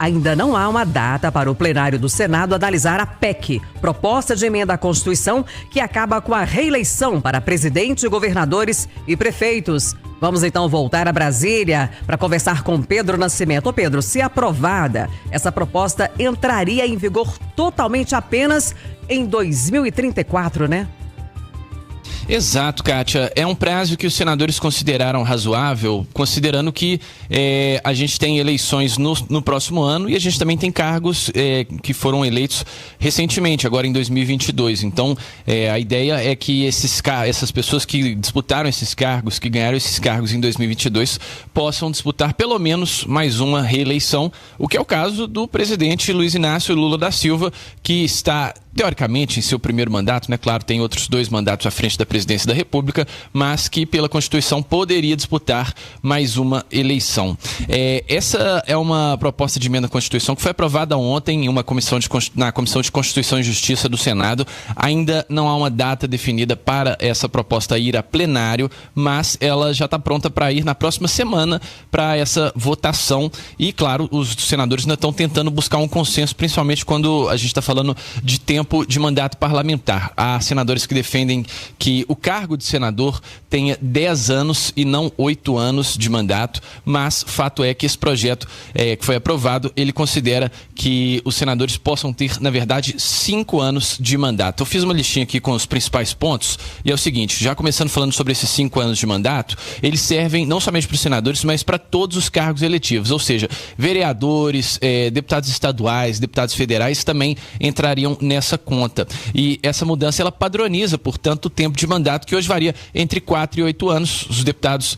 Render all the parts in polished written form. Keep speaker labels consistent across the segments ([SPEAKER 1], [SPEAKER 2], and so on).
[SPEAKER 1] ainda não há uma data para o plenário do Senado analisar a PEC, proposta de emenda à Constituição, que acaba com a reeleição para presidente, governadores e prefeitos. Vamos então voltar a Brasília para conversar com Pedro Nascimento. Ô Pedro, se aprovada, essa proposta entraria em vigor totalmente apenas em 2034, né?
[SPEAKER 2] Exato, Kátia. É um prazo que os senadores consideraram razoável, considerando que a gente tem eleições no próximo ano e a gente também tem cargos que foram eleitos recentemente, agora em 2022. Então, a ideia é que essas pessoas que disputaram esses cargos, que ganharam esses cargos em 2022, possam disputar pelo menos mais uma reeleição, o que é o caso do presidente Luiz Inácio Lula da Silva, que está teoricamente em seu primeiro mandato, né? Claro, tem outros 2 mandatos à frente da presidência da República, mas que pela Constituição poderia disputar mais uma eleição. Essa é uma proposta de emenda à Constituição que foi aprovada ontem em uma na Comissão de Constituição e Justiça do Senado. Ainda não há uma data definida para essa proposta ir a plenário, mas ela já está pronta para ir na próxima semana para essa votação. E, claro, os senadores ainda estão tentando buscar um consenso, principalmente quando a gente está falando de tempo de mandato parlamentar. Há senadores que defendem que o cargo de senador tenha 10 anos e não 8 anos de mandato, mas fato é que esse projeto que foi aprovado, ele considera que os senadores possam ter, na verdade, 5 anos de mandato. Eu fiz uma listinha aqui com os principais pontos e é o seguinte, já começando falando sobre esses 5 anos de mandato, eles servem não somente para os senadores, mas para todos os cargos eletivos, ou seja, vereadores, deputados estaduais, deputados federais também entrariam nessa conta. E essa mudança, ela padroniza, portanto, o tempo de mandato, que hoje varia entre 4 e 8 anos. Os deputados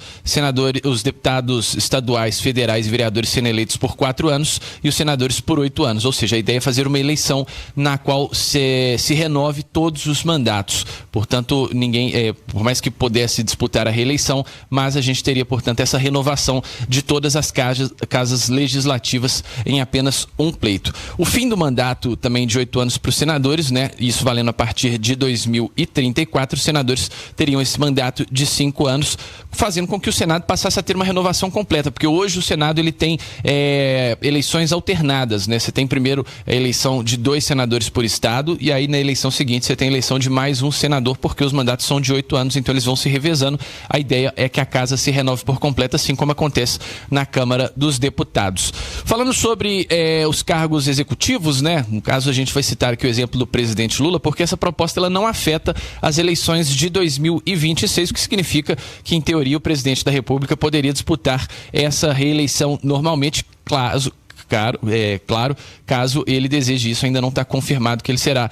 [SPEAKER 2] estaduais, federais e vereadores sendo eleitos por 4 anos e os senadores por 8 anos. Ou seja, a ideia é fazer uma eleição na qual se renove todos os mandatos. Portanto, por mais que pudesse disputar a reeleição, mas a gente teria, portanto, essa renovação de todas as casas legislativas em apenas um pleito. O fim do mandato também de 8 anos para os senadores, né? Isso valendo a partir de 2034, os senadores teriam esse mandato de 5 anos, fazendo com que o Senado passasse a ter uma renovação completa, porque hoje o Senado ele tem eleições alternadas, né? Você tem primeiro a eleição de 2 senadores por estado e aí na eleição seguinte você tem a eleição de mais um senador, porque os mandatos são de 8 anos, então eles vão se revezando. A ideia é que a casa se renove por completo, assim como acontece na Câmara dos Deputados. Falando sobre os cargos executivos, né? No caso a gente vai citar aqui o exemplo do presidente Lula, porque essa proposta ela não afeta as eleições de 2026, o que significa que, em teoria, o presidente da República poderia disputar essa reeleição normalmente, claro, caso ele deseje isso. Ainda não está confirmado que ele será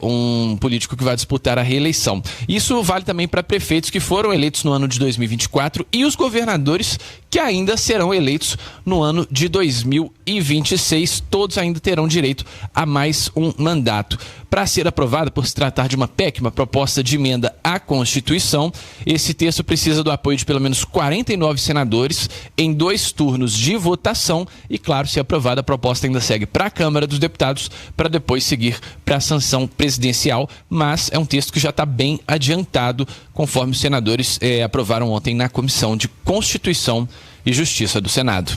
[SPEAKER 2] um político que vai disputar a reeleição. Isso vale também para prefeitos que foram eleitos no ano de 2024 e os governadores que ainda serão eleitos no ano de 2026. Todos ainda terão direito a mais um mandato. Para ser aprovada, por se tratar de uma PEC, uma proposta de emenda à Constituição, esse texto precisa do apoio de pelo menos 49 senadores em 2 turnos de votação e, claro, se aprovada, a proposta ainda segue para a Câmara dos Deputados para depois seguir para a sanção presidencial, mas é um texto que já está bem adiantado, conforme os senadores aprovaram ontem na Comissão de Constituição e Justiça do Senado.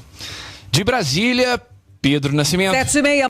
[SPEAKER 2] De Brasília, Pedro Nascimento.
[SPEAKER 1] 7h30.